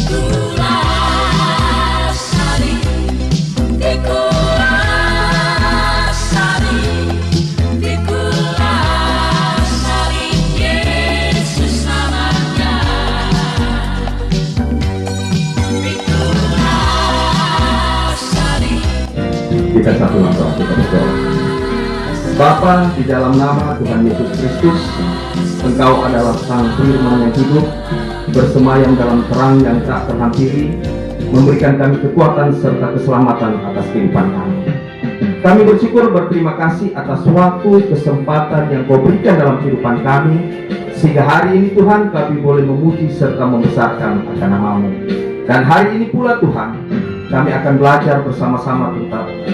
Kita satu langkah, kita berdoa. Bapa, di dalam nama Tuhan Yesus Kristus, Engkau adalah Sang Firman yang hidup, bersemayam dalam terang yang tak terhampiri, memberikan kami kekuatan serta keselamatan atas kehidupan kami. Kami bersyukur, berterima kasih atas waktu, kesempatan yang Kau berikan dalam kehidupan kami, sehingga hari ini Tuhan kami boleh memuji serta membesarkan akan nama-Mu. Dan hari ini pula Tuhan, kami akan belajar bersama-sama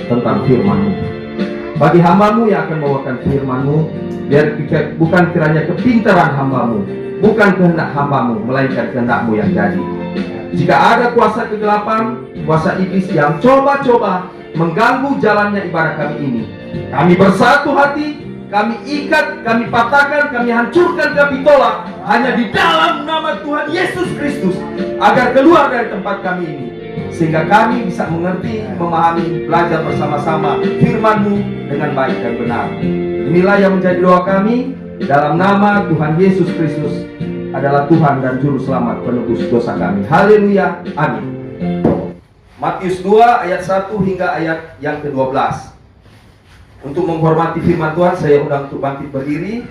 tentang firman-Mu. Bagi hamba-Mu yang akan membawakan firman-Mu, biar bukan kiranya kepintaran hamba-Mu, bukan kehendak hamba-Mu, melainkan kehendak-Mu yang jadi. Jika ada kuasa kegelapan, kuasa iblis yang coba-coba mengganggu jalannya ibadah kami ini, kami bersatu hati, kami ikat, kami patahkan, kami hancurkan, kami tolak, hanya di dalam nama Tuhan Yesus Kristus, agar keluar dari tempat kami ini, sehingga kami bisa mengerti, memahami, belajar bersama-sama firman-Mu dengan baik dan benar. Inilah yang menjadi doa kami, dalam nama Tuhan Yesus Kristus adalah Tuhan dan Juru Selamat penebus dosa kami. Haleluya, amin. Matius 2 ayat 1 hingga ayat yang ke-12. Untuk menghormati firman Tuhan, saya undang untuk bangkit berdiri,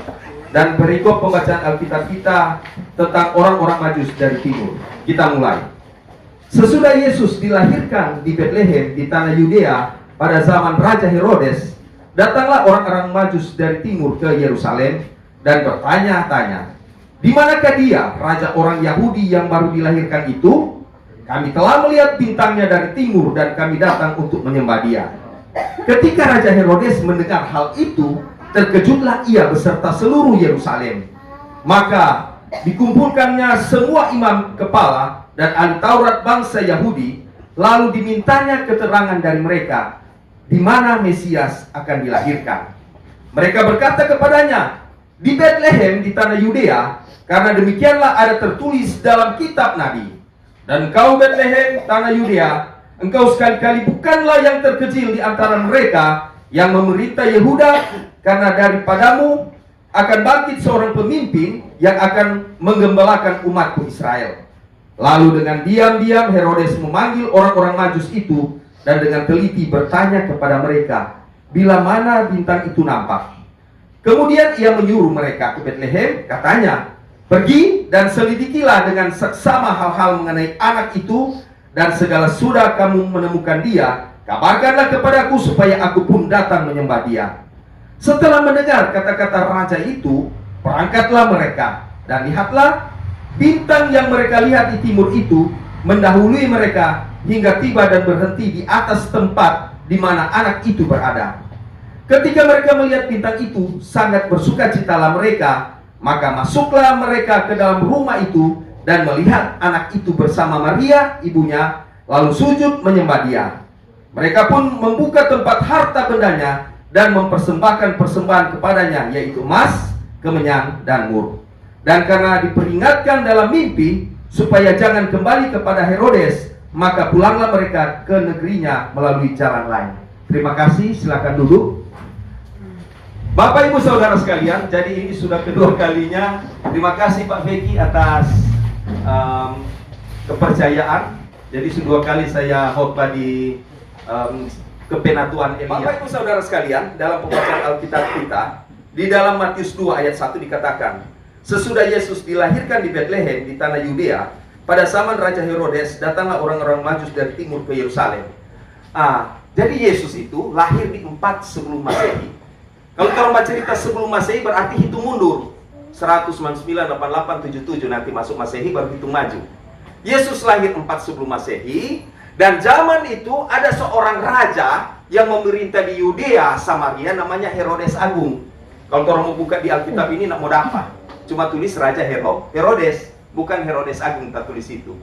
dan perikop pembacaan Alkitab kita tentang orang-orang Majus dari timur. Kita mulai. Sesudah Yesus dilahirkan di Betlehem di tanah Yudea pada zaman Raja Herodes, datanglah orang-orang Majus dari timur ke Yerusalem dan bertanya-tanya, "Di manakah dia, raja orang Yahudi yang baru dilahirkan itu? Kami telah melihat bintangnya dari timur dan kami datang untuk menyembah dia." Ketika Raja Herodes mendengar hal itu, terkejutlah ia beserta seluruh Yerusalem. Maka dikumpulkannya semua imam kepala dan ahli Taurat bangsa Yahudi, lalu dimintanya keterangan dari mereka di mana Mesias akan dilahirkan. Mereka berkata kepadanya, "Di Betlehem di tanah Yudea, karena demikianlah ada tertulis dalam kitab Nabi. Dan kau Betlehem tanah Yudea, engkau sekali-kali bukanlah yang terkecil di antara mereka yang memerintah Yehuda, karena daripadamu akan bangkit seorang pemimpin yang akan menggembalakan umatku Israel." Lalu dengan diam-diam Herodes memanggil orang-orang Majus itu dan dengan teliti bertanya kepada mereka, bila mana bintang itu nampak. Kemudian ia menyuruh mereka ke Betlehem, katanya, "Pergi dan selidikilah dengan seksama hal-hal mengenai anak itu, dan segala sudah kamu menemukan dia, kabarkanlah kepadaku supaya aku pun datang menyembah dia." Setelah mendengar kata-kata raja itu, berangkatlah mereka, dan lihatlah, bintang yang mereka lihat di timur itu mendahului mereka hingga tiba dan berhenti di atas tempat di mana anak itu berada. Ketika mereka melihat bintang itu, sangat bersukacitalah mereka. Maka masuklah mereka ke dalam rumah itu dan melihat anak itu bersama Maria, ibunya, lalu sujud menyembah dia. Mereka pun membuka tempat harta bendanya dan mempersembahkan persembahan kepadanya, yaitu emas, kemenyan, dan mur. Dan karena diperingatkan dalam mimpi supaya jangan kembali kepada Herodes, maka pulanglah mereka ke negerinya melalui jalan lain. Terima kasih, silakan duduk. Bapak Ibu Saudara sekalian, jadi ini sudah kedua kalinya. Terima kasih Pak Feki atas kepercayaan. Jadi kedua kali saya khotbah di Kepenatuan Elia. Bapak Ibu Saudara sekalian, dalam pembacaan Alkitab kita, di dalam Matius 2 ayat 1 dikatakan, sesudah Yesus dilahirkan di Betlehem di tanah Yudea, pada zaman Raja Herodes, datanglah orang-orang Majus dari timur ke Yerusalem. Jadi Yesus itu lahir di 4 sebelum Masehi. Kalau kita baca cerita sebelum Masehi berarti hitung mundur 199, 88, 77, nanti masuk Masehi baru hitung maju. Yesus lahir 4 sebelum Masehi, dan zaman itu ada seorang raja yang memerintah di Yudea, Samaria, namanya Herodes Agung. Kalau orang mau buka di Alkitab ini nak mau dapat, cuma tulis Raja Herodes, bukan Herodes Agung, tak tulis itu.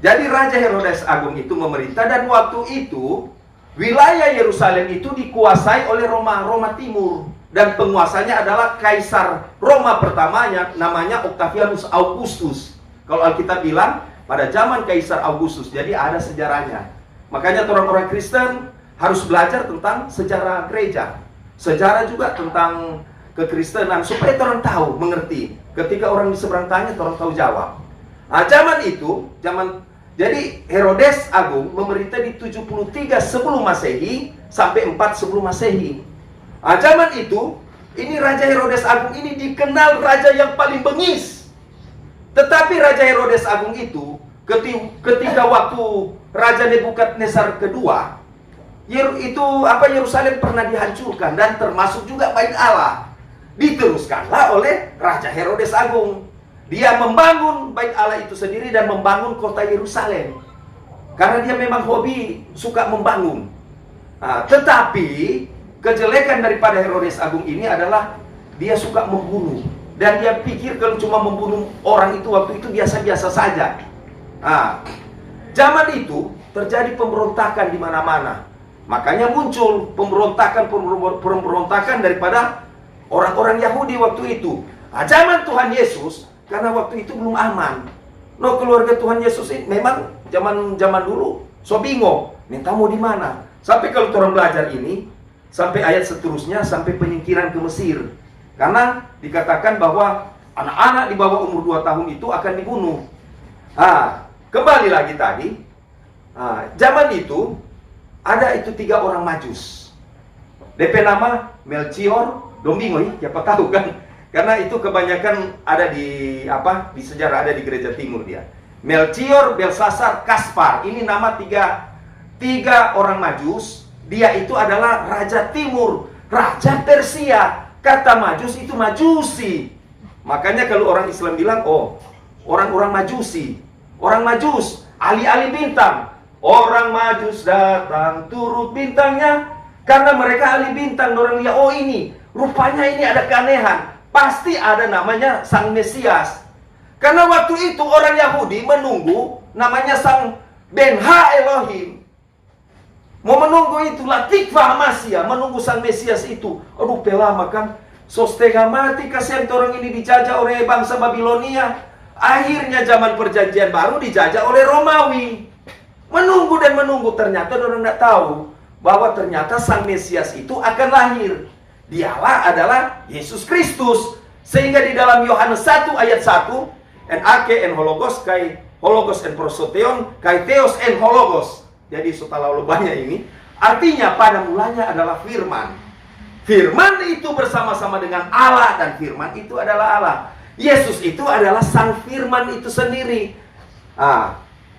Jadi Raja Herodes Agung itu memerintah, dan waktu itu wilayah Yerusalem itu dikuasai oleh Roma Timur, dan penguasanya adalah Kaisar Roma pertamanya, namanya Octavianus Augustus. Kalau Alkitab bilang pada zaman Kaisar Augustus. Jadi ada sejarahnya. Makanya orang-orang Kristen harus belajar tentang sejarah gereja, sejarah juga tentang kekristenan, supaya orang tahu, mengerti. Ketika orang di seberang tanya, orang tahu jawab. Nah, zaman itu, jadi Herodes Agung memerintah di 73 sebelum Masehi sampai 4 sebelum Masehi. Nah, zaman itu, ini Raja Herodes Agung ini dikenal raja yang paling bengis. Tetapi Raja Herodes Agung itu, ketika waktu Raja Nebukadnezar kedua, Yerusalem pernah dihancurkan dan termasuk juga Bait Allah. Diteruskanlah oleh Raja Herodes Agung. Dia membangun Bait Allah itu sendiri dan membangun kota Yerusalem. Karena dia memang hobi suka membangun. Nah, tetapi kejelekan daripada Herodes Agung ini adalah dia suka membunuh. Dan dia pikir kalau cuma membunuh orang itu waktu itu biasa-biasa saja. Nah, zaman itu terjadi pemberontakan di mana-mana. Makanya muncul pemberontakan daripada orang-orang Yahudi waktu itu. Nah, zaman Tuhan Yesus, karena waktu itu belum aman. Keluarga Tuhan Yesus ini memang zaman dulu so bingung, minta mau di mana. Sampai kalau orang belajar ini, sampai ayat seterusnya, sampai penyingkiran ke Mesir. Karena dikatakan bahwa anak-anak di bawah umur 2 tahun itu akan dibunuh. Kembali lagi tadi, zaman itu ada itu 3 orang Majus. DP nama Melchior, Domingo, siapa tahu kan? Karena itu kebanyakan ada di sejarah, ada di gereja timur dia. Melchior, Belsasar, Kaspar. Ini nama tiga orang Majus. Dia itu adalah raja timur, raja Persia. Kata Majus itu Majusi. Makanya kalau orang Islam bilang, oh, orang-orang Majusi, orang Majus, ahli-ahli bintang. Orang Majus datang turut bintangnya. Karena mereka ahli bintang, orang lihat, oh ini, rupanya ini ada keanehan. Pasti ada namanya Sang Mesias. Karena waktu itu orang Yahudi menunggu namanya Sang Ben-Ha Elohim. Mau menunggu itulah Tikvah Masya, menunggu Sang Mesias itu. Aduh, pelama kan. So setengah mati, kasihan orang ini dijajah oleh bangsa Babilonia. Akhirnya zaman perjanjian baru dijajah oleh Romawi. Menunggu dan menunggu, ternyata orang tidak tahu bahwa ternyata Sang Mesias itu akan lahir. Dialah adalah Yesus Kristus. Sehingga di dalam Yohanes 1 ayat 1, en ake en hologos kai hologos en prosoteon kai theos en hologos. Jadi setelah banyak ini, artinya pada mulanya adalah firman. Firman itu bersama-sama dengan Allah, dan firman itu adalah Allah. Yesus itu adalah Sang Firman itu sendiri.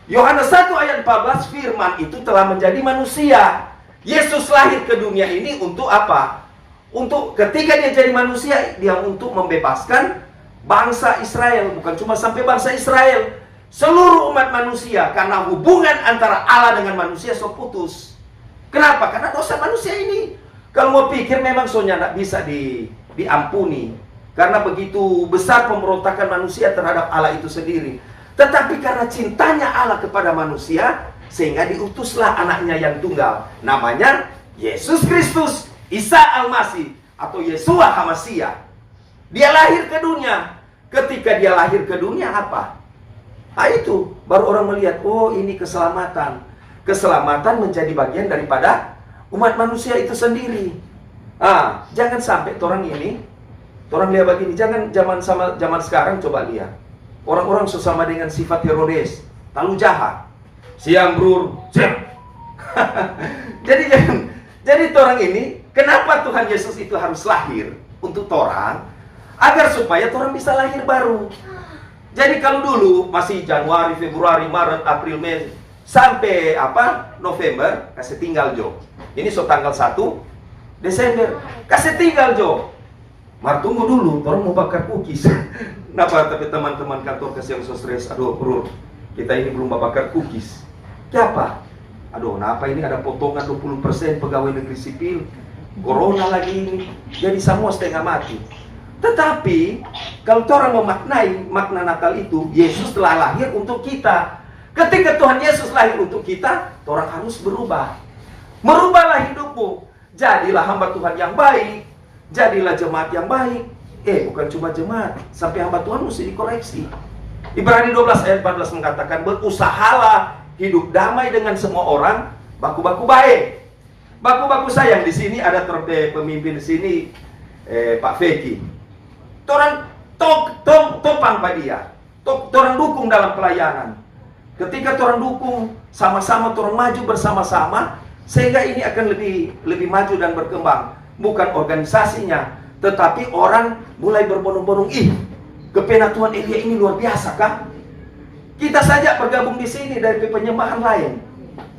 Yohanes 1 ayat 14, firman itu telah menjadi manusia. Yesus lahir ke dunia ini untuk apa? Untuk ketika dia jadi manusia, dia untuk membebaskan bangsa Israel. Bukan cuma sampai bangsa Israel, seluruh umat manusia. Karena hubungan antara Allah dengan manusia so putus. Kenapa? Karena dosa manusia ini. Kalau mau pikir memang soalnya tidak bisa diampuni. Karena begitu besar pemberontakan manusia terhadap Allah itu sendiri. Tetapi karena cintanya Allah kepada manusia, sehingga diutuslah anaknya yang tunggal. Namanya Yesus Kristus, Isa Al-Masih, atau Yeshua HaMashiach. Dia lahir ke dunia. Ketika dia lahir ke dunia apa? Itu baru orang melihat, oh ini keselamatan. Keselamatan menjadi bagian daripada umat manusia itu sendiri. Jangan sampai orang lihat begini. Jangan zaman sekarang coba lihat. Orang-orang sesama dengan sifat Herodes, lalu jahat. Siang brur, siang. Jadi orang ini, kenapa Tuhan Yesus itu harus lahir untuk orang? Agar supaya orang bisa lahir baru. Jadi kalau dulu masih Januari, Februari, Maret, April, Mei, sampai November, kasih tinggal Jo. Ini tanggal 1 Desember, kasih tinggal Jo. Tunggu dulu, orang mau bakar cookies. Kenapa? Tapi teman-teman kantor kasih yang so stres. Aduh bro, kita ini belum bakar cookies. Kenapa? Aduh, kenapa ini ada potongan 20% pegawai negeri sipil. Corona lagi ini. Jadi semua setengah mati. Tetapi, kalau orang memaknai makna Natal itu, Yesus telah lahir untuk kita. Ketika Tuhan Yesus lahir untuk kita, orang harus berubah. Merubahlah hidupmu. Jadilah hamba Tuhan yang baik. Jadilah jemaat yang baik. Bukan cuma jemaat, sampai hamba Tuhan mesti dikoreksi. Ibrani 12 ayat 14 mengatakan, berusahalah hidup damai dengan semua orang, baku-baku baik. Baku-baku sayang. Di sini ada pemimpin di sini, Pak Feki. Torang topang Pak dia. Torang dukung dalam pelayanan. Ketika torang dukung, sama-sama torang maju bersama-sama, sehingga ini akan lebih maju dan berkembang. Bukan organisasinya, tetapi orang mulai berbondong-bondong, ih, kepenatuan Elia ini luar biasa kan? Kita saja bergabung di sini dari penyembahan lain.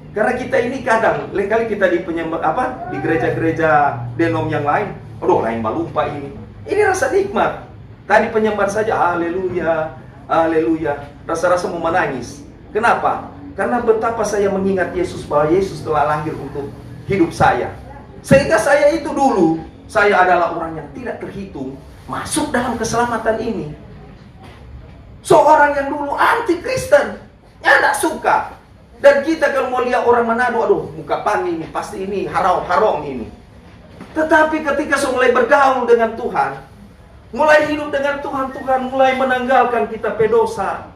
Karena kita ini kadang, lain kali kita di di gereja-gereja denom yang lain, aduh lain balumpa ini. Ini rasa nikmat. Tadi penyembahan saja, haleluya, haleluya. Rasa-rasa mau menangis. Kenapa? Karena betapa saya mengingat Yesus, bahwa Yesus telah lahir untuk hidup saya. Sehingga saya itu dulu, saya adalah orang yang tidak terhitung masuk dalam keselamatan ini. Seorang yang dulu anti-Kristen, ya tidak suka. Dan kita kalau mau lihat orang Manado, aduh muka pang ini, pasti ini haram ini. Tetapi ketika saya mulai bergaul dengan Tuhan, mulai hidup dengan Tuhan, Tuhan mulai menanggalkan kita pedosa,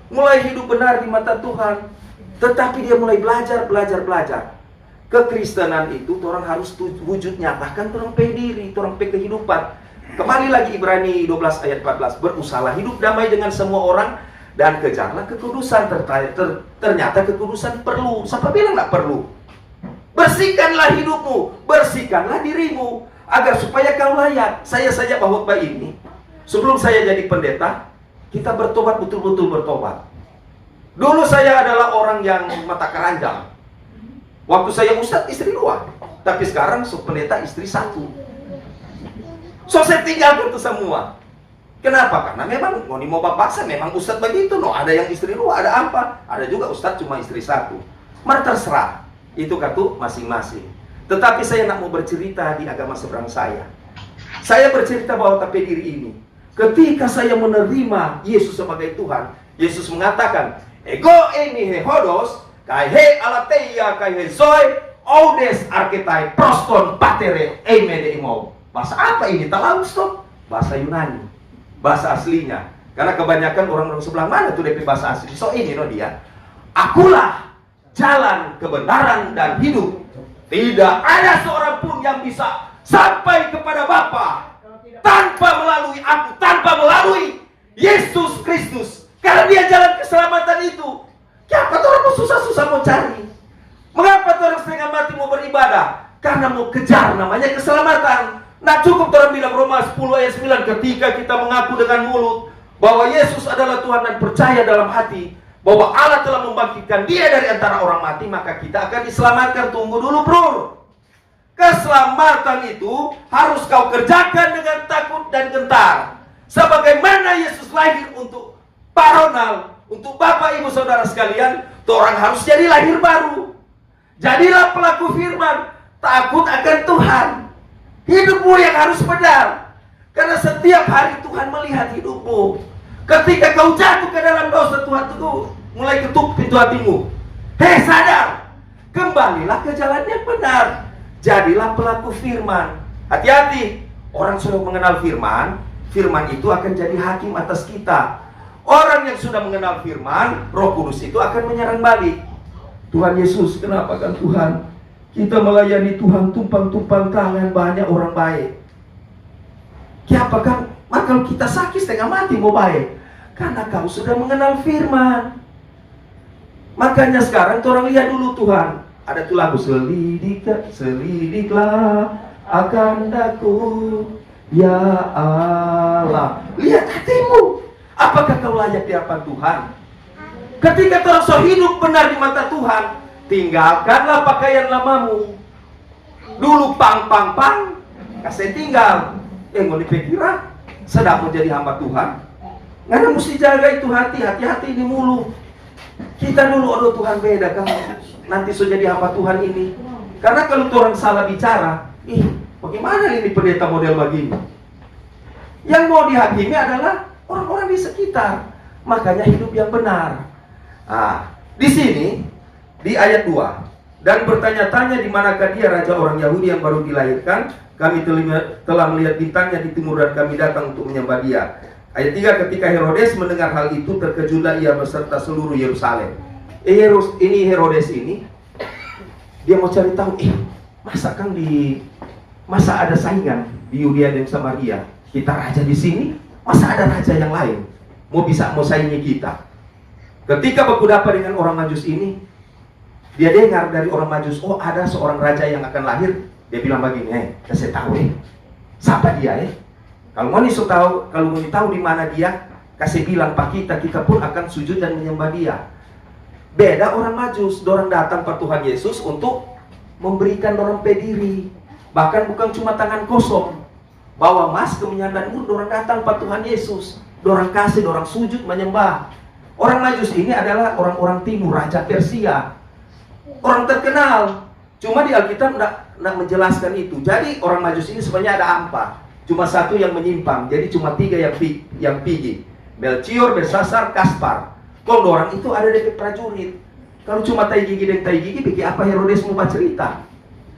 mulai hidup benar di mata Tuhan. Tetapi dia mulai belajar. Kekristenan itu orang harus wujud nyatakan orang diri, orang kehidupan. Kembali lagi Ibrani 12 ayat 14, berusahalah hidup damai dengan semua orang dan kejarlah kekudusan. Ternyata kekudusan perlu. Siapa bilang nggak perlu? Bersihkanlah hidupmu, bersihkanlah dirimu, agar supaya kau layak. Saya saja bahwa ini, sebelum saya jadi pendeta, kita bertobat, betul-betul bertobat. Dulu saya adalah orang yang mata keranjang. Waktu saya ustadz istri 2, tapi sekarang pendeta istri 1. So saya tinggalkan itu semua. Kenapa? Karena memang mau bapak saya memang ustadz begitu. Ada yang istri 2, ada apa? Ada juga ustadz cuma istri 1. Mari terserah. Itu kata masing-masing. Tetapi saya nak mau bercerita di agama seberang saya. Saya bercerita bahwa tapi diri ini, ketika saya menerima Yesus sebagai Tuhan, Yesus mengatakan, ego emi he hodos, kai he alateia kai he zoe, odes arketai proston patere emede imau. Bahasa apa ini? Talaus toh? Bahasa Yunani. Bahasa aslinya. Karena kebanyakan orang-orang sebelah mana tuh DP bahasa asli. So ini no dia. Akulah jalan kebenaran dan hidup. Tidak ada seorang pun yang bisa sampai kepada Bapa tanpa melalui aku, tanpa melalui Yesus Kristus. Karena dia jalan keselamatan itu. Kenapa orang mau susah-susah mau cari? Mengapa orang setengah mati mau beribadah? Karena mau kejar namanya keselamatan. Nah cukup orang bilang Roma 10 ayat 9, ketika kita mengaku dengan mulut bahwa Yesus adalah Tuhan dan percaya dalam hati bahwa Allah telah membangkitkan dia dari antara orang mati, maka kita akan diselamatkan. Tunggu dulu bro. Keselamatan itu harus kau kerjakan dengan takut dan gentar. Sebagaimana Yesus lahir untuk Pak Ronald, untuk Bapak Ibu Saudara sekalian, orang harus jadi lahir baru. Jadilah pelaku firman, takut akan Tuhan. Hidupmu yang harus benar. Karena setiap hari Tuhan melihat hidupmu. Ketika kau jatuh ke dalam dosa, Tuhan itu mulai ketuk pintu hatimu. Hei sadar, kembalilah ke jalan yang benar. Jadilah pelaku firman. Hati-hati, orang sudah mengenal firman, firman itu akan jadi hakim atas kita. Orang yang sudah mengenal firman, Roh Kudus itu akan menyerang balik. Tuhan Yesus, kenapa kan Tuhan? Kita melayani Tuhan tumpang-tumpang tangan, banyak orang baik. Kenapa kan? Maka kalau kita sakit setengah mati mau baik, karena kau sudah mengenal firman. Makanya sekarang orang lihat dulu Tuhan. Ada tuh lagu, selidiklah akan daku, ya Allah. Lihat hatimu, apakah kau layak di hadapan Tuhan? Ketika kau so hidup benar di mata Tuhan, tinggalkanlah pakaian lamamu. Dulu pang, kasih tinggal. Mau dipikirkan sedang menjadi hamba Tuhan. Karena mesti jaga itu hati ini mulu. Kita dulu, aduh Tuhan beda kan. Nanti sudah jadi hamba Tuhan ini. Karena kalau orang salah bicara, bagaimana ini pendeta model begini? Yang mau dihakimi adalah orang-orang di sekitar. Makanya hidup yang benar. Di sini di ayat 2, dan bertanya-tanya di manakah dia raja orang Yahudi yang baru dilahirkan. Kami telah melihat bintangnya di timur dan kami datang untuk menyembah dia. Ayat 3, ketika Herodes mendengar hal itu, terkejutlah ia beserta seluruh Yerusalem. Ini Herodes ini, dia mau cari tahu, masa ada saingan di Yudea dan Samaria? Kita raja di sini, masa ada raja yang lain mau saingi kita? Ketika berhadapan dengan orang Majus ini, dia dengar dari orang Majus, oh ada seorang raja yang akan lahir. Dia bilang begini, kasih tahu siapa dia Kalau mau tahu di mana dia, kasih bilang pak kita pun akan sujud dan menyembah dia. Beda orang Majus, dorang datang ke Tuhan Yesus untuk memberikan dorang pediri. Bahkan bukan cuma tangan kosong, bawa emas kemenyan dan mur, dorang datang ke Tuhan Yesus. Dorang kasih, dorang sujud menyembah. Orang Majus ini adalah orang-orang timur, Raja Persia. Orang terkenal. Cuma di Alkitab tidak menjelaskan itu. Jadi orang Majus ini sebenarnya ada 4. Cuma satu yang menyimpang, jadi cuma 3 yang pergi. Melchior, Belsasar, Kaspar. Kalau orang itu ada di prajurit. Kalau cuma tai gigi dan tai gigi, bikin apa Herodes mau cerita?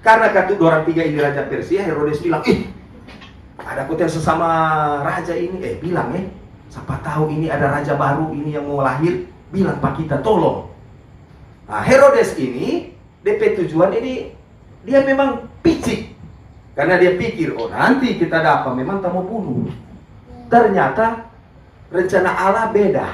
Karena kata orang 3 ini Raja Persia, Herodes bilang, ada kota sesama raja ini, bilang siapa tahu ini ada raja baru ini yang mau lahir, bilang pak kita tolong. Nah, Herodes ini, DP tujuan ini, dia memang picik. Karena dia pikir, nanti kita dapat, memang tak mau bunuh. Ternyata rencana Allah beda.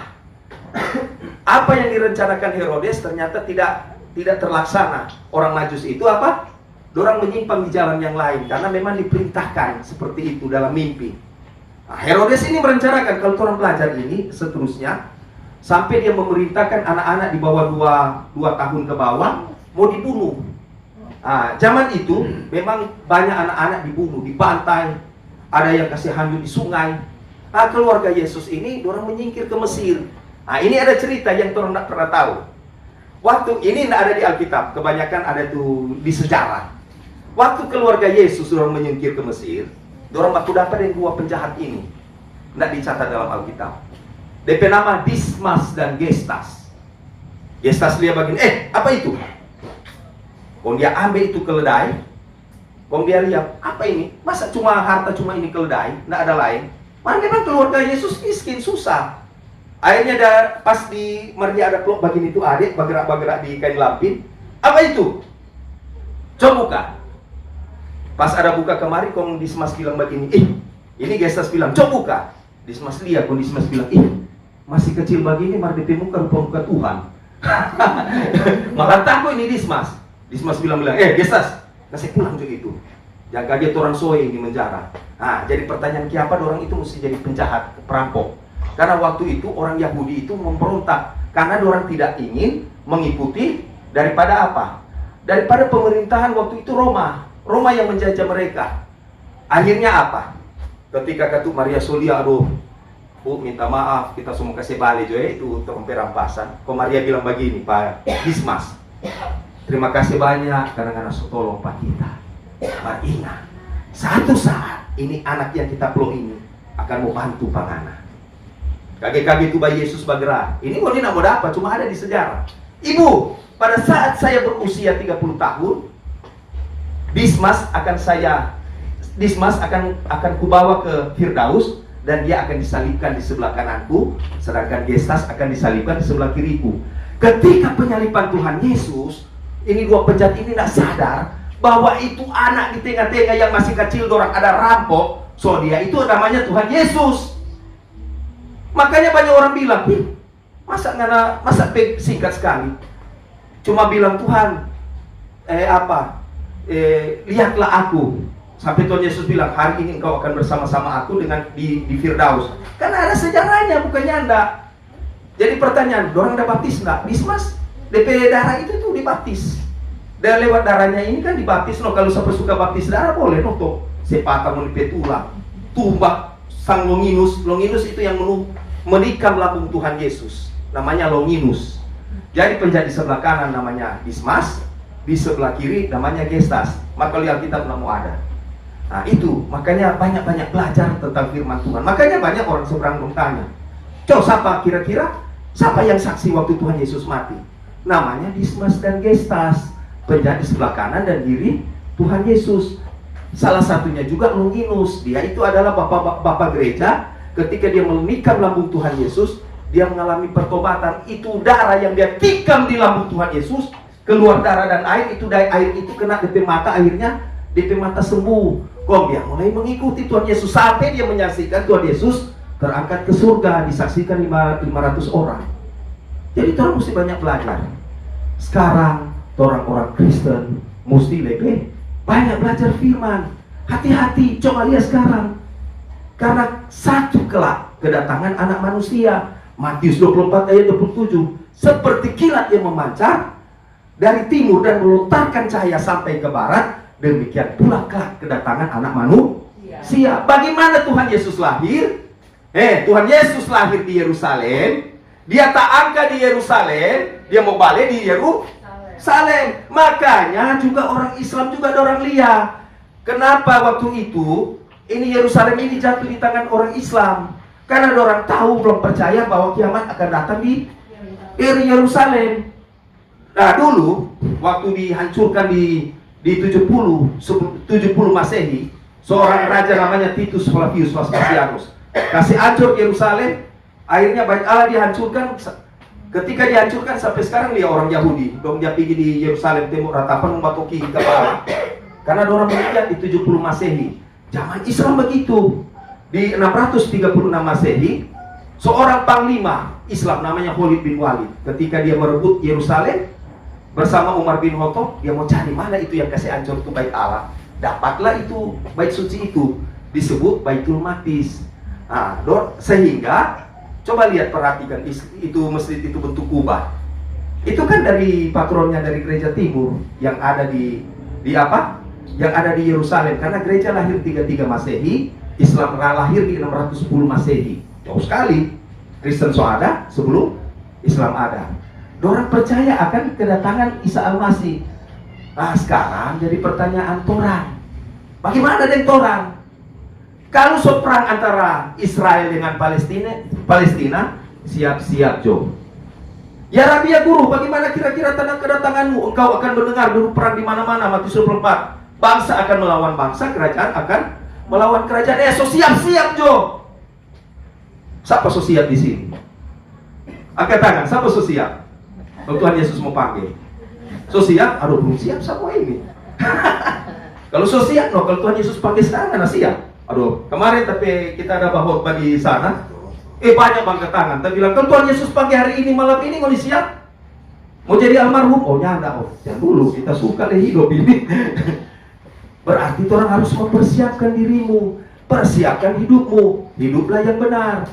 Apa yang direncanakan Herodes ternyata tidak terlaksana. Orang Majus itu apa? Dorang menyimpang di jalan yang lain karena memang diperintahkan seperti itu dalam mimpi. Nah, Herodes ini merencanakan kalau orang belajar ini seterusnya sampai dia memerintahkan anak-anak di bawah 2 tahun ke bawah mau dibunuh. Nah, zaman itu memang banyak anak-anak dibunuh di pantai, ada yang kasih hanyut di sungai. Nah, keluarga Yesus ini dorang menyingkir ke Mesir. Nah, ini ada cerita yang orang tidak pernah tahu. Waktu ini tidak ada di Alkitab, kebanyakan ada tuh di sejarah. Waktu keluarga Yesus dorang menyingkir ke Mesir, dorang baku dapat dengan 2 penjahat ini. Tidak dicatat dalam Alkitab. DP nama Dismas dan Gestas. Gestas dia begini, apa itu? Kalau dia ambil itu keledai, kalau dia lihat, apa ini? Masa cuma harta cuma ini keledai, tidak ada lain? Mana memang keluarga Yesus miskin, susah. Akhirnya pas di Maria ada peluk begini itu adik, bergerak-bergerak di kain lampin. Apa itu? Coba buka. Pas ada buka kemari, kalau Dismas bilang begini, ini Gestas bilang, coba buka. Dismas lihat, kalau Dismas bilang, masih kecil begini, mari di muka rupa-muka Tuhan. Malah takut ini Dismas. Dismas bilang, Gestas, kasih pulang juga itu. Jangan kaget orang soe di penjara. Nah, jadi pertanyaan siapa orang itu mesti jadi penjahat, perampok. Karena waktu itu orang Yahudi itu memberontak. Karena orang tidak ingin mengikuti daripada apa? Daripada pemerintahan waktu itu Roma. Roma yang menjajah mereka. Akhirnya apa? Ketika kata Maria Solia, Bu, minta maaf, kita semua kasih balik juga itu untuk perampasan. Kok Maria bilang begini, Pak Dismas, terima kasih banyak karena tolong Pak kita. Pak ingat, satu saat ini anak yang kita peluk ini akan membantu Pak Ana. Kaki-kaki itu bayi Yesus bergerak. Ini mau tidak mau dapat, cuma ada di sejarah. Ibu, pada saat saya berusia 30 tahun, Dismas akan kubawa ke Firdaus dan dia akan disalibkan di sebelah kananku, sedangkan Gestas akan disalibkan di sebelah kiriku. Ketika penyaliban Tuhan Yesus, ini 2 penjahat ini tidak sadar bahwa itu anak di tengah-tengah yang masih kecil, orang ada rampok, so dia itu namanya Tuhan Yesus. Makanya banyak orang bilang, masa singkat sekali, cuma bilang Tuhan, lihatlah aku. Sampai Tuhan Yesus bilang, hari ini engkau akan bersama-sama aku di Firdaus. Karena ada sejarahnya, bukannya enggak. Jadi pertanyaan, orang ada baptis enggak? Dismas, DP darah itu tuh dibaptis. Dan lewat darahnya ini kan dibaptis. Kalau siapa suka baptis darah boleh, tuh. Sepatah menipetula, tumbak sang Longinus. Longinus itu yang menikam lambung Tuhan Yesus. Namanya Longinus. Jadi penjahat di sebelah kanan namanya Dismas, di sebelah kiri namanya Gestas. Maka lihat kita belum mau ada. Nah itu, makanya banyak-banyak belajar tentang firman Tuhan. Makanya banyak orang seberang bertanya, siapa kira-kira siapa yang saksi waktu Tuhan Yesus mati? Namanya Dismas dan Gestas, penjahat di sebelah kanan dan kiri Tuhan Yesus. Salah satunya juga Longinus, dia itu adalah bapak gereja ketika dia menikam lambung Tuhan Yesus, dia mengalami pertobatan. Itu darah yang dia tikam di lambung Tuhan Yesus, keluar darah dan air, itu dari air itu kena DP mata, akhirnya DP mata sembuh. Kok dia mulai mengikuti Tuhan Yesus sampai dia menyaksikan Tuhan Yesus terangkat ke surga, disaksikan 500 orang. Jadi orang mesti banyak belajar. Sekarang orang-orang Kristen mesti lebih banyak belajar firman. Hati-hati, coba lihat sekarang. Karena satu kelak kedatangan anak manusia. Matius 24 ayat 27. Seperti kilat yang memancar dari timur dan melontarkan cahaya sampai ke barat, demikian pula kelak kedatangan anak manusia. Bagaimana Tuhan Yesus lahir? Tuhan Yesus lahir di Yerusalem. Dia tak angkat di Yerusalem, dia mau balik di Yerusalem. Makanya juga orang Islam juga ada orang liar. Kenapa waktu itu ini Yerusalem ini jatuh di tangan orang Islam? Karena ada orang tahu, belum percaya bahwa kiamat akan datang di Yerusalem. Nah dulu waktu dihancurkan di 70 Masehi, seorang raja namanya Titus Flavius Vespasianus kasih hancur Yerusalem. Akhirnya Bait Allah dihancurkan. Ketika dihancurkan sampai sekarang dia orang Yahudi dong, dia pergi di Yerusalem Timur ratapan membatoki kepala. Karena ada orang melihat di 70 Masehi. Zaman Islam begitu. Di 636 Masehi, seorang panglima Islam namanya Khalid bin Walid, ketika dia merebut Yerusalem bersama Umar bin Khattab, dia mau cari mana itu yang kasih hancur itu Bait Allah. Dapatlah itu bait suci itu, disebut Baitul Maqdis. Nah, sehingga coba lihat, perhatikan itu masjid itu bentuk kubah. Itu kan dari patronnya dari gereja timur yang ada di apa? Yang ada di Yerusalem, karena gereja lahir 33 Masehi, Islam lahir di 610 Masehi. Jauh sekali. Kristen so ada sebelum Islam ada. Orang percaya akan kedatangan Isa Al-Masih. Nah sekarang jadi pertanyaan Torang. Bagaimana dengan Torang? Kalau so perang antara Israel dengan Palestina, siap-siap Jo. Ya Rabbi ya Guru, bagaimana kira-kira tanda kedatanganmu? Engkau akan mendengar dulu perang di mana-mana. Matius 24. Bangsa akan melawan bangsa, kerajaan akan melawan kerajaan. So siap-siap Jo. Siapa so siap di sini? Angkat tangan, siapa so siap? Kalau Tuhan Yesus mau panggil. So siap? Aduh belum siap semua ini. Kalau so siap, no, kalau Tuhan Yesus panggil sekarang mana siap? Aduh, kemarin tapi kita ada bahwa di sana. Banyak angkat tangan. Tapi bilang, kalau Tuhan Yesus panggil hari ini, malam ini, mau siap? Mau jadi almarhum? Oh nyanda, jangan dulu, kita suka deh hidup ini. Berarti orang harus mempersiapkan dirimu, persiapkan hidupmu, hiduplah yang benar.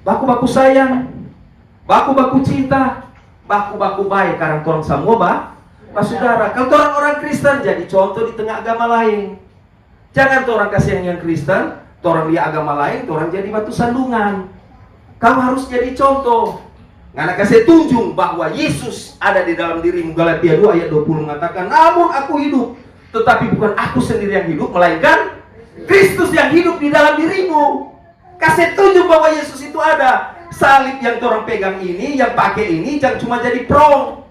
Baku-baku sayang, baku-baku cinta, baku-baku baik, karena orang semua saudara. Kalau orang Kristen jadi contoh di tengah agama lain. Jangan orang kasihan yang Kristen, orang dia agama lain, orang jadi batu sandungan. Kamu harus jadi contoh. Karena kasih tunjuk bahwa Yesus ada di dalam dirimu. Galatia 2 ayat 20 mengatakan, namun aku hidup, tetapi bukan aku sendiri yang hidup, melainkan Kristus yang hidup di dalam dirimu. Kasih tunjuk bahwa Yesus itu ada. Salib yang orang pegang ini, yang pakai ini, jangan cuma jadi pro.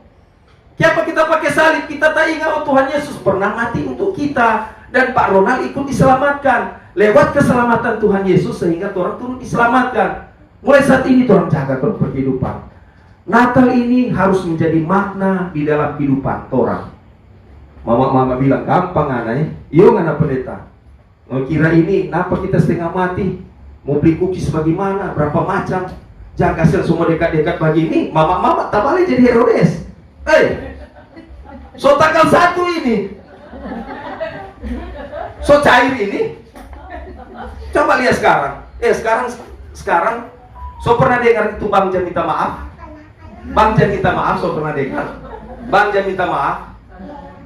Kenapa kita pakai salib? Kita tak ingat, oh Tuhan Yesus pernah mati untuk kita. Dan Pak Ronald ikut diselamatkan. Lewat keselamatan Tuhan Yesus sehingga orang turun diselamatkan. Mulai saat ini orang jaga kehidupan. Natal ini harus menjadi makna di dalam kehidupan orang. Mama bilang gampang anaknya, iyo ngana pendeta. Mau kira ini, kenapa kita setengah mati? Mau beli cookies bagaimana? Berapa macam? Jangan kasih semua dekat-dekat begini. Mama tak boleh jadi Herodes. So tanggal 1 ini, so cair ini. Coba lihat sekarang. Sekarang, so pernah dengar itu Bang Jan minta maaf? Bang Jan minta maaf, so pernah dengar? Bang Jan minta maaf.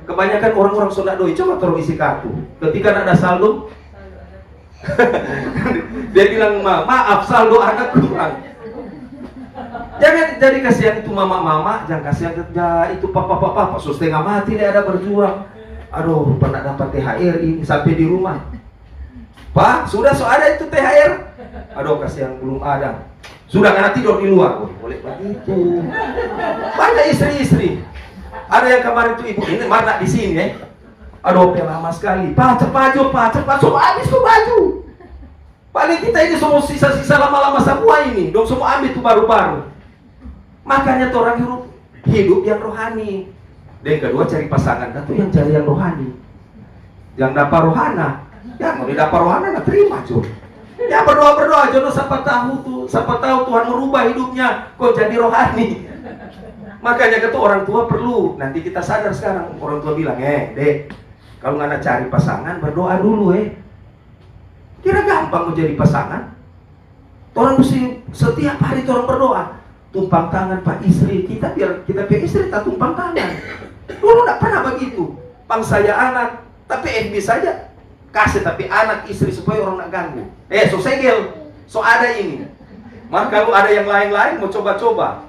Kebanyakan orang-orang sudah doi, coba taruh isi kartu. Ketika ada saldo, dia bilang maaf saldo anak kurang. Jangan jadi kasihan itu mama, jangan kasihan itu papa, so setengah mati dia ada berjuang. Aduh, pernah dapat THR ini sampai di rumah. Pak, sudah so ada itu THR. Aduh, kasihan belum ada. Sudah karena tidur di luar. Oh, boleh begitu. Banyak istri-istri. Ada yang kemarin tuh ibu ini mana di sini Aduh, lama sekali. Pak, cepat, so habis tuh baju. Paling kita ini semua sisa-sisa lama-lama semua ini, dong semua ambil tuh baru-baru. Makanya tuh orang hidup yang rohani. Dan kedua cari pasangan, itu yang cari yang rohani. Yang dapat rohana, ya mau didapat rohana nggak terima cuy. Ya berdoa jodoh siapa tahu Tuhan merubah hidupnya kok jadi rohani. Makanya ketua orang tua perlu, nanti kita sadar sekarang, orang tua bilang, dek, kalau nggak cari pasangan berdoa dulu Kira gampang mau jadi pasangan? Orang mesti setiap hari orang berdoa, tumpang tangan pak istri kita, biar kita punya istri tak tumpang tangan. Dulu nggak pernah begitu. Pang saya anak, tapi FB saja kasih tapi anak istri supaya orang nggak ganggu. So segel, so ada ini. Maka kalau ada yang lain-lain mau coba-coba,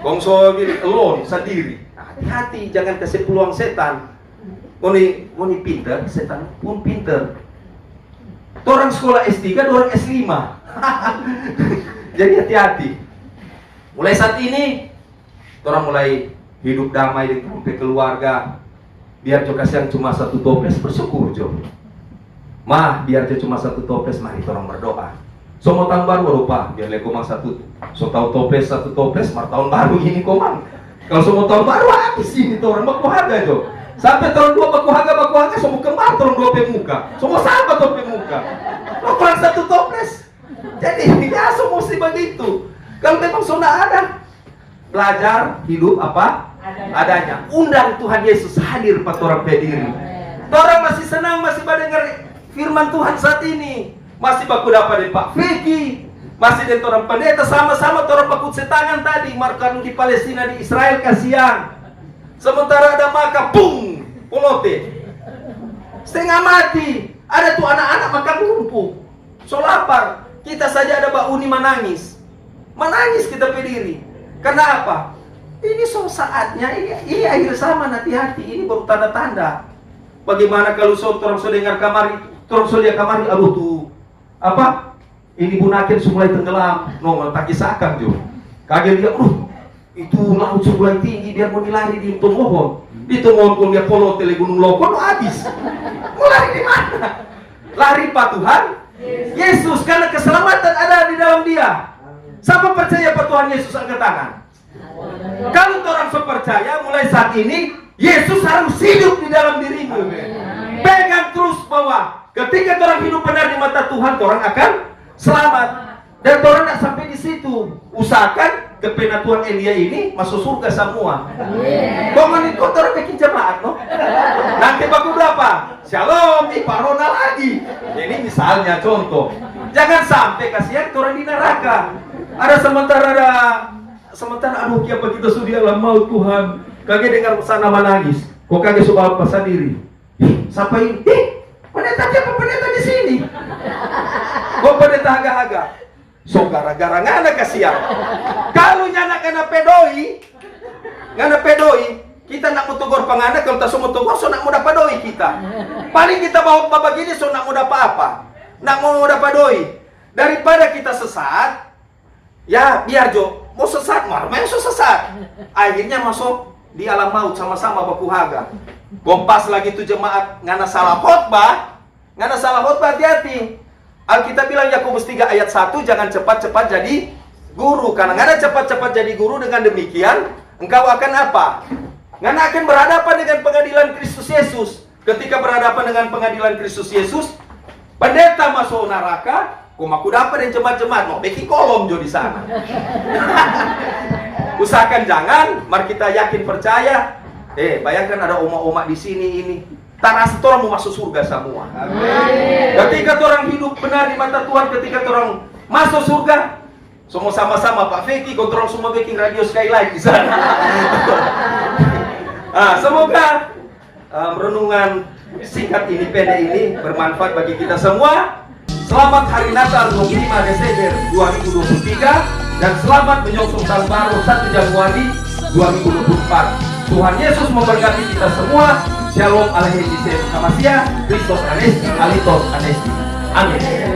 bongso diri alone sendiri. Nah, hati-hati, jangan kasih peluang setan. Mau ni pinter, setan pun pinter. Orang sekolah S3, orang S5. Jadi hati-hati. Mulai saat ini, orang mulai hidup damai dengan keluarga. Biar juga yang cuma satu toples bersyukur jo. Biar dia cuma satu toples, mari orang berdoa. So mau tahun baru lupa, biar komang satu. So tahu toples satu toples, mar tahun baru ini komang. Kalau so mau tahun baru habis ini tuh orang baku harga jo. Sampai tahun 2 baku harga, so mau kemar tahun 2 pemuka. So mau sama tuh pemuka. Lo kurang satu toples. Jadi ya so mesti begitu. Kalau memang sudah ada, belajar hidup apa? Adanya. Undang Tuhan Yesus hadir pada orang berdiri. Orang masih senang, masih mendengar firman Tuhan saat ini. Masih baku dapat dari Pak Feki. Masih dari orang pendeta sama-sama orang baku setangan tadi. Markan di Palestina, di Israel kasihan. Sementara ada maka, boom, pulote. Setengah mati. Ada tuh anak-anak makan lumpuh. So lapar. Kita saja ada Mbak Uni menangis. Menangis kita berdiri. Karena apa? Ini so saatnya, ini akhir zaman, hati-hati. Ini baru tanda-tanda. Bagaimana kalau orang so dengar kamari, orang so lihat kamari, aduh tuh, apa? Ini bunakin mulai tenggelam. No, tak kisahkan jo. Kaget dia, itu laut mulai tinggi, biar mau dilari di Tomohon. Di Tomohon pun dia polo tele gunung Lokon, habis. Mau lari di mana? Lari Pak Tuhan Yesus, karena keselamatan ada di dalam dia. Siapa percaya Pak Tuhan Yesus angkat tangan? Kalau orang percaya, mulai saat ini Yesus harus hidup di dalam dirimu. Pegang terus bahwa ketika orang hidup benar di mata Tuhan, orang akan selamat. Dan orang tidak sampai di situ. Usahakan kepenatuan Elia ini masuk surga semua. Komen itu orang bikin jemaat, no? Nanti baku berapa? Shalom, Pak Ronald lagi. Ini misalnya contoh. Jangan sampai kasihan orang di neraka. Ada sementara aduh apa kita sudah alam maut Tuhan. Kaget dengar sana menangis. Kok kaget soal pasal diri. Siapa ini? Pendeta siapa pendeta di sini? Kok pendeta haga-haga? So gara-gara ngana kasihan. Kalau nyana kena pedoi, kita nak mutugor pangana, kalau tak semua tugor, so nak mau dapat doi kita. Paling kita bawa babak gini, so nak mau dapat apa? Nak mau dapat doi. Daripada kita sesat, ya biar jo, mau sesat, main so sesat. Akhirnya masuk di alam maut sama-sama baku haga. Kompas lagi tuh jemaat ngana salah khotbah, hati-hati. Alkitab bilang Yakobus 3 ayat 1, jangan cepat-cepat jadi guru. Karena ngana cepat-cepat jadi guru, dengan demikian engkau akan apa? Ngana akan berhadapan dengan pengadilan Kristus Yesus. Ketika berhadapan dengan pengadilan Kristus Yesus, pendeta masuk neraka, aku dapat yang jemaat-jemaat mau bikin kolom jo di sana. Usahakan jangan, mari kita yakin percaya. Bayangkan ada oma-oma di sini ini. Tanah orang mau masuk surga semua. Amin. Ketika orang hidup benar di mata Tuhan, ketika orang masuk surga, semua sama-sama Pak Feki, kontrol semua bikin radio Skylight di sana. Semoga renungan singkat ini, pendek ini bermanfaat bagi kita semua. Selamat Hari Natal 25 Desember 2023 dan selamat menyongsong tahun baru 1 Januari 2024. Tuhan Yesus memberkati kita semua. Shalom alaikum, Kristus Anesti, Alitos Anesti. Amin.